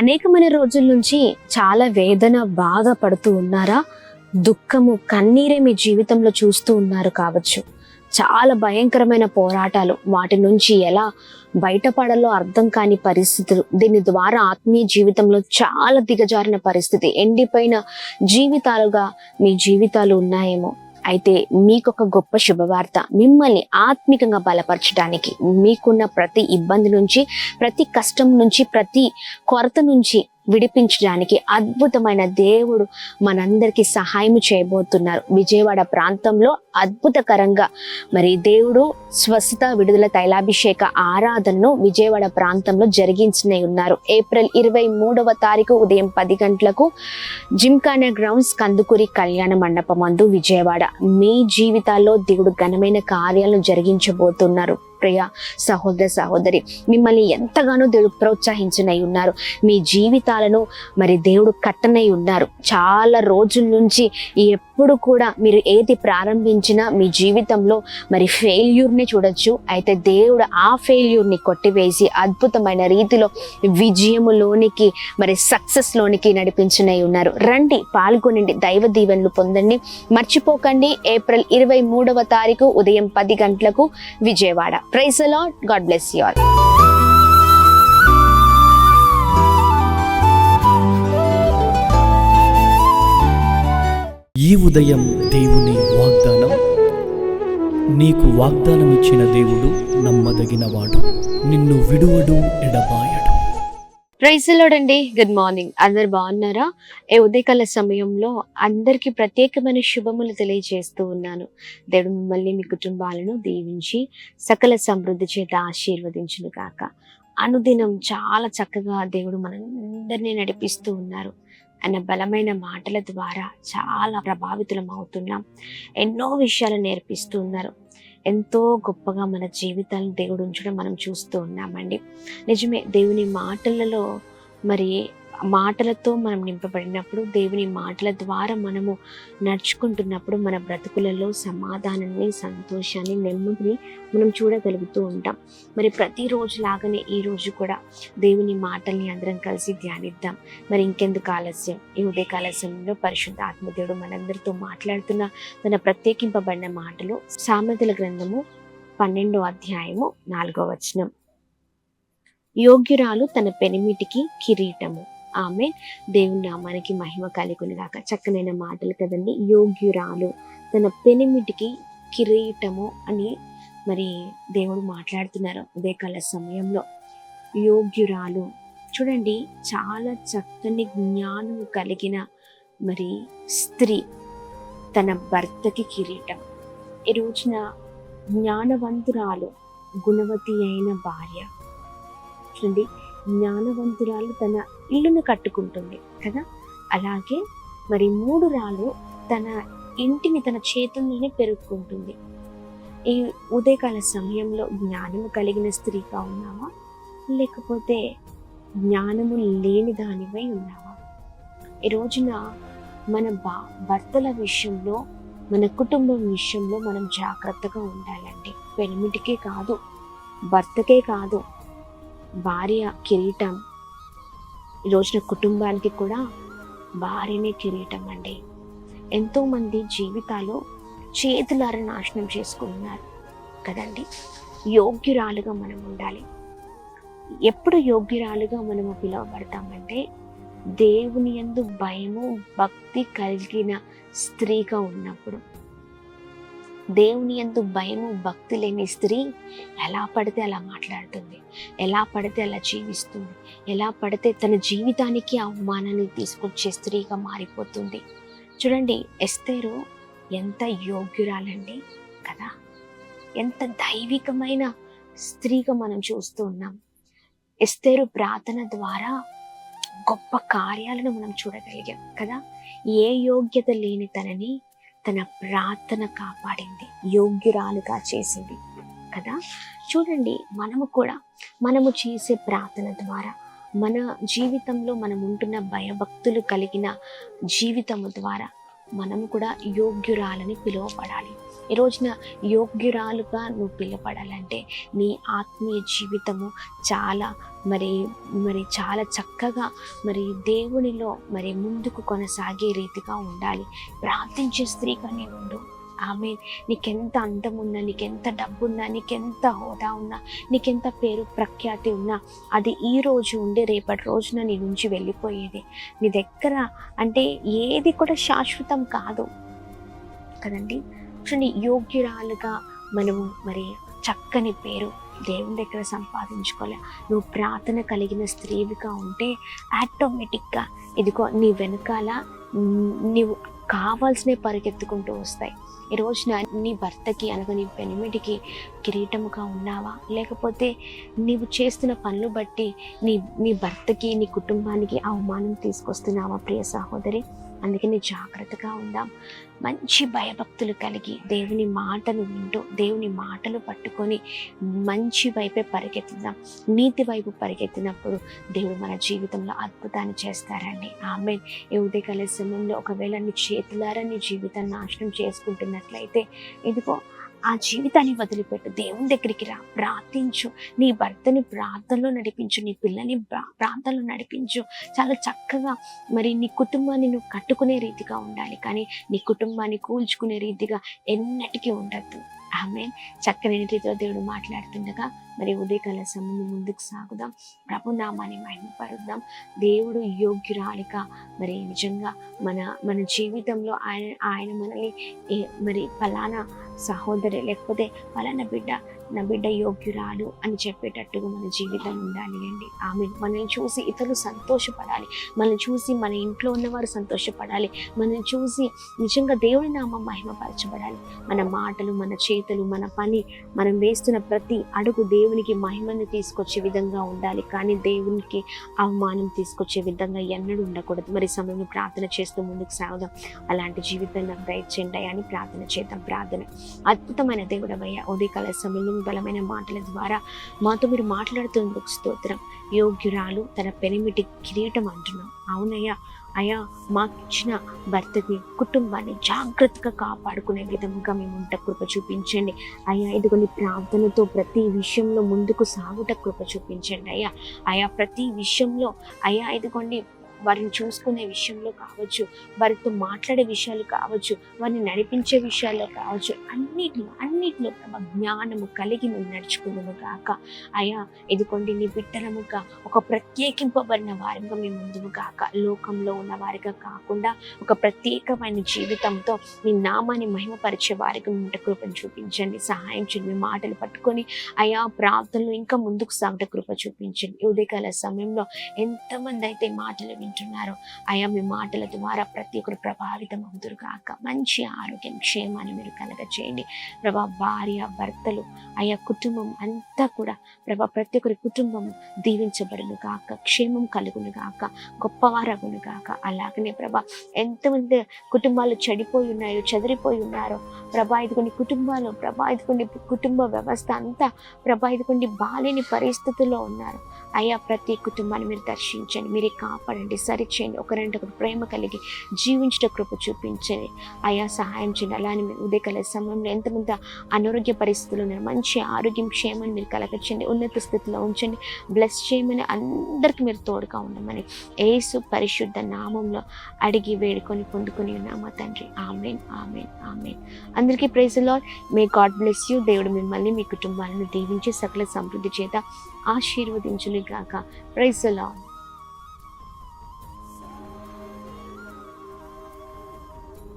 అనేకమైన రోజుల నుంచి చాలా వేదన, బాధ పడుతూ ఉన్నారా? దుఃఖము, కన్నీరే మీ జీవితంలో చూస్తూ ఉన్నారు కావచ్చు. చాలా భయంకరమైన పోరాటాలు, వాటి నుంచి ఎలా బయటపడాలో అర్థం కాని పరిస్థితులు, దీని ద్వారా ఆత్మీయ జీవితంలో చాలా దిగజారిన పరిస్థితి, ఎండిపోయిన జీవితాలుగా మీ జీవితాలు ఉన్నాయేమో. అయితే మీకొక గొప్ప శుభవార్త. మిమ్మల్ని ఆత్మికంగా బలపరచడానికి, మీకున్న ప్రతి ఇబ్బంది నుంచి, ప్రతి కష్టం నుంచి, ప్రతి కొరత నుంచి విడిపించడానికి అద్భుతమైన దేవుడు మనందరికీ సహాయం చేయబోతున్నారు. విజయవాడ ప్రాంతంలో అద్భుతకరంగా మరి దేవుడు స్వస్థత, విడుదల, తైలాభిషేక ఆరాధనను విజయవాడ ప్రాంతంలో జరిగించనే ఉన్నారు. ఏప్రిల్ 23వ తారీఖు ఉదయం 10 గంటలకు జిమ్ఖానా గ్రౌండ్స్, కందుకూరి కళ్యాణ మండపం అందు విజయవాడ. మీ జీవితాల్లో దేవుడు ఘనమైన కార్యాలను జరిగించబోతున్నారు. ప్రియ సహోదర సహోదరి, మిమ్మల్ని ఎంతగానో దేవుడు ప్రోత్సహించనై ఉన్నారు. మీ జీవితాలను మరి దేవుడు కట్టనై ఉన్నారు. చాలా రోజుల నుంచి ఎప్పుడు కూడా మీరు ఏది ప్రారంభించినా మీ జీవితంలో మరి ఫెయిల్యూర్ని చూడొచ్చు. అయితే దేవుడు ఆ ఫెయిల్యూర్ని కొట్టివేసి అద్భుతమైన రీతిలో విజయములోనికి, మరి సక్సెస్లోనికి నడిపించనై ఉన్నారు. రండి, పాల్గొనండి, దైవ దీవెనలు పొందండి. మర్చిపోకండి, ఏప్రిల్ 23వ తారీఖు ఉదయం 10 గంటలకు Vijayawada. Praise the Lord. God bless you all. ఈ ఉదయం దేవుని వాగ్దానం. నీకు వాగ్దానం ఇచ్చిన దేవుడు నమ్మదగినవాడు, నిన్ను విడువడు, ఎడబాయడు. ప్రైజ్ ది లార్డ్ అండి. Good morning. అందరు బాగున్నారా? ఈ ఉదయకాల సమయంలో అందరికీ ప్రత్యేకమైన శుభములు తెలియజేస్తూ ఉన్నాను. దేవుడు మిమ్మల్ని, మీ కుటుంబాలను దీవించి సకల సమృద్ధి చేత ఆశీర్వదించును గాక. అనుదినం చాలా చక్కగా దేవుడు మనందరినీ నడిపిస్తూ ఉన్నారు. ఆయన బలమైన మాటల ద్వారా చాలా ప్రభావితులం అవుతున్నాం. ఎన్నో విషయాలు నేర్పిస్తూ ఉన్నారు. ఎంతో గొప్పగా మన జీవితాలను దేవుడు ఉంచడం మనం చూస్తూ ఉన్నామండి. నిజమే, దేవుని మాటలలో మరి మాటలతో మనం నింపబడినప్పుడు, దేవుని మాటల ద్వారా మనము నడుచుకుంటున్నప్పుడు మన బ్రతుకులలో సమాధానాన్ని, సంతోషాన్ని, నెమ్మదిని మనం చూడగలుగుతూ ఉంటాం. మరి ప్రతిరోజు లాగానే ఈరోజు కూడా దేవుని మాటల్ని అందరం కలిసి ధ్యానిద్దాం. మరి ఇంకెందుకు ఆలస్యం? ఈ ఉదయకాల సమయంలో పరిశుద్ధ ఆత్మదేవుడు మనందరితో మాట్లాడుతున్న తన ప్రత్యేకింపబడిన మాటలు సామెతల గ్రంథము 12వ అధ్యాయము 4వ వచనం. యోగ్యురాలు తన పెనిమిటికి కిరీటము. ఆమె దేవుని నామానికి మహిమ కలుగునుగాక. చక్కనైన మాటలు కదండి. యోగ్యురాలు తన పెనిమిటికి కిరీటము అని మరి దేవుడు మాట్లాడుతున్నారు ఉదయకాల సమయంలో. యోగ్యురాలు చూడండి, చాలా చక్కని జ్ఞానం కలిగిన మరి స్త్రీ తన భర్తకి కిరీటం. ఈ రోజున జ్ఞానవంతురాలు, గుణవతి అయిన భార్య చూడండి, జ్ఞానవంతురాలు తన ఇల్లును కట్టుకుంటుంది కదా. అలాగే మరి 3 రాళ్ళు తన ఇంటిని తన చేతుల్లోనే పెరుగుకుంటుంది. ఈ ఉదయకాల సమయంలో జ్ఞానము కలిగిన స్త్రీగా ఉన్నావా, లేకపోతే జ్ఞానము లేని దానివై ఉన్నావా? ఈ రోజున మన భర్తల విషయంలో, మన కుటుంబం విషయంలో మనం జాగ్రత్తగా ఉండాలండి. పెనిమిటికే కాదు, భర్తకే కాదు, భార్య కిరీటం. ఈ రోజున కుటుంబానికి కూడా భార్యనే కిరీటం అండి. ఎంతోమంది జీవితాలు చేతులారా నాశనం చేసుకుంటున్నారు కదండి. యోగ్యురాలుగా మనం ఉండాలి. ఎప్పుడు యోగ్యురాలుగా మనము పిలువబడతామంటే, దేవుని యందు భయము, భక్తి కలిగిన స్త్రీగా ఉన్నప్పుడు. దేవుని యందు భయము, భక్తి లేని స్త్రీ ఎలా పడితే అలా మాట్లాడుతుంది, ఎలా పడితే అలా జీవిస్తుంది, ఎలా పడితే తన జీవితానికి అవమానాన్ని తీసుకొచ్చే స్త్రీగా మారిపోతుంది. చూడండి, ఎస్తేరు ఎంత యోగ్యురాలండి కదా. ఎంత దైవికమైన స్త్రీగా మనం చూస్తూ ఉన్నాం. ఎస్తేరు ప్రార్థన ద్వారా గొప్ప కార్యాలను మనం చూడగలిగాం కదా. ఏ యోగ్యత లేని తనని తన ప్రార్థన కాపాడింది, యోగ్యురాలుగా చేసింది కదా. చూడండి, మనము చేసే ప్రార్థన ద్వారా, మన జీవితంలో మనం ఉంటున్న భయభక్తులు కలిగిన జీవితము ద్వారా మనము కూడా యోగ్యురాలని పిలువబడాలి. ఈ రోజున యోగ్యురాలుగా నువ్వు పిలువబడాలంటే నీ ఆత్మీయ జీవితము చాలా మరి చాలా చక్కగా మరి దేవునిలో మరి ముందుకు కొనసాగే రీతిగా ఉండాలి. ప్రార్థించే స్త్రీగా నీవు ఉండు. ఆమె నీకెంత అందం ఉన్నా, నీకెంత డబ్బు ఉన్నా, నీకెంత హోదా ఉన్నా, నీకెంత పేరు ప్రఖ్యాతి ఉన్నా, అది ఈ రోజు ఉండి రేపటి రోజున నీ నుంచి వెళ్ళిపోయేది. నీ దగ్గర అంటే ఏది కూడా శాశ్వతం కాదు కదండి. చూడండి, యోగ్యురాలుగా మనము మరి చక్కని పేరు దేవుని దగ్గర సంపాదించుకోలే. నువ్వు ప్రార్థన కలిగిన స్త్రీవిగా ఉంటే ఆటోమేటిక్గా ఇదిగో నీ వెనకాల నీవు కావాల్సినవి పరిగెత్తుకుంటూ వస్తాయి. ఈ రోజున నీ భర్తకి అనగా నీ పెనిమిటికి కిరీటముగా ఉన్నావా, లేకపోతే నీవు చేస్తున్న పనులు బట్టి నీ భర్తకి నీ కుటుంబానికి అవమానం తీసుకొస్తున్నావా ప్రియ సహోదరి? అందుకని జాగ్రత్తగా ఉందాం. మంచి భయభక్తులు కలిగి దేవుని మాటలు వింటూ దేవుని మాటలు పట్టుకొని మంచి వైపే పరిగెత్తుదాం. నీతి వైపు పరిగెత్తినప్పుడు దేవుడు మన జీవితంలో అద్భుతాన్ని చేస్తారండి. ఆమె ఈ ఉదయకాల సమయంలో ఒకవేళ నీ చేతులారా నీ జీవితాన్ని నాశనం చేసుకుంటున్నట్లయితే ఇదిగో ఆ జీవితాన్ని వదిలిపెట్టు, దేవుని దగ్గరికి రా, ప్రార్థించు, నీ భర్తని ప్రార్థనలో నడిపించు, నీ పిల్లల్ని ప్రార్థనలో నడిపించు. చాలా చక్కగా మరి నీ కుటుంబాన్ని నువ్వు కట్టుకునే రీతిగా ఉండాలి, కానీ నీ కుటుంబాన్ని కూల్చుకునే రీతిగా ఎన్నటికీ ఉండద్దు. ఆమె చక్కని రీతిలో దేవుడు మాట్లాడుతుండగా మరి ఉదయకాల సమయం ముందుకు సాగుదాం. ప్రభు నామాన్ని మహిమపరుద్దాం. దేవుడు యోగ్యురాలిగా మరి నిజంగా మన జీవితంలో ఆయన మనల్ని మరి ఫలానా సహోదరి లేకపోతే ఫలానా నా బిడ్డ యోగ్యురాలు అని చెప్పేటట్టుగా మన జీవితం ఉండాలి అండి. ఆమె మనల్ని చూసి ఇతరులు సంతోషపడాలి, మనల్ని చూసి మన ఇంట్లో ఉన్నవారు సంతోషపడాలి, మనల్ని చూసి నిజంగా దేవుని నామం మహిమపరచబడాలి. మన మాటలు, మన చేతులు, మన పని, మనం వేస్తున్న ప్రతి అడుగు దేవునికి మహిమను తీసుకొచ్చే విధంగా ఉండాలి, కానీ దేవునికి అవమానం తీసుకొచ్చే విధంగా ఎన్నడూ ఉండకూడదు. మరి సమయంలో ప్రార్థన చేస్తూ ముందుకు సాగుదాం. అలాంటి జీవితం నాకు దయచేయండి అని ప్రార్థన చేద్దాం. ప్రార్థన. అద్భుతమైన దేవుడవయ్యా, ఉదయకాల సమయంలో బలమైన మాటల ద్వారా మాతో మీరు మాట్లాడుతున్నందుకు స్తోత్రం. యోగ్యురాలు తన పెనిమిటి కిరీటం అంటున్నాం. అవునయ్యా, అయ్యా మాకిచ్చిన భర్తకి కుటుంబాన్ని జాగ్రత్తగా కాపాడుకునే విధంగా మేము ఉంట కృప చూపించండి అయ్యా. ఇదిగోని ప్రార్థనతో ప్రతి విషయంలో ముందుకు సాగుట కృప చూపించండి అయ్యా. ప్రతి విషయంలో అయ్యా ఇదిగోండి వారిని చూసుకునే విషయంలో కావచ్చు, వారితో మాట్లాడే విషయాలు కావచ్చు, వారిని నడిపించే విషయాల్లో కావచ్చు, అన్నిట్లో ప్రభా జ్ఞానము కలిగి మేము నడుచుకున్నాము గాక అయ్యా. ఇదిగోండి నీ బిడ్డలముగా ఒక ప్రత్యేకింపబడిన వారిగా మేము ముందుము గాక. లోకంలో ఉన్న వారిగా కాకుండా ఒక ప్రత్యేకమైన జీవితంతో మీ నామాన్ని మహిమపరిచే వారికి ఉంట కృపను చూపించండి. సహాయం చేయండి. మీ మాటలు పట్టుకొని అయ్యా ప్రార్థనలు ఇంకా ముందుకు సాగుట కృప చూపించండి. ఉదయకాల సమయంలో ఎంతమంది అయితే మాటలు వింటున్నారో అయ్యా, మీ మాటల ద్వారా ప్రతి ఒక్కరు ప్రభావితం అవుతురు కాక. మంచి ఆరోగ్యం, క్షేమాన్ని మీరు కలగ చేయండి ప్రభా. భార్య, భర్తలు, అయ్యా కుటుంబం అంతా కూడా ప్రభా ప్రతి ఒక్కరి కుటుంబం దీవించబడును కాక, క్షేమం కలుగును కాక, గొప్పవారగును కాక. అలాగనే ప్రభా ఎంతమంది కుటుంబాలు చెడిపోయి ఉన్నాయో, చెదిరిపోయి ఉన్నారో ప్రభా, ఇదిగొని కుటుంబాలు ప్రభా, ఇదిగొని కుటుంబ వ్యవస్థ అంతా ప్రభా, ఇదిగొని బాలేని పరిస్థితుల్లో ఉన్నారు అయ్యా. ప్రతి కుటుంబాన్ని మీరు దర్శించండి, మీరే కాపాడండి, సరిచేయండి. ఒకరింటొకరు ప్రేమ కలిగి జీవించట కృప చూపించండి అయ్యా. సహాయం చేయండి. అలానే మీరు ఉదయకాల సమయంలో ఎంతమంది అనారోగ్య పరిస్థితులు ఉన్నారు, మంచి ఆరోగ్యం, క్షేమాన్ని మీరు కలగచ్చండి, ఉన్నత స్థితిలో ఉంచండి, బ్లెస్ చేయమని, అందరికీ మీరు తోడుగా ఉండమని యేసు పరిశుద్ధ నామంలో అడిగి వేడుకొని పొందుకొని ఉన్నామా తండ్రి. ఆమేన్, ఆమేన్, ఆమేన్. అందరికీ praise the Lord. May God bless you. దేవుడు మిమ్మల్ని, మీ కుటుంబాలను దీవించి సకల సమృద్ధి చేత ఆశీర్వదించును గాక. Praise the lord.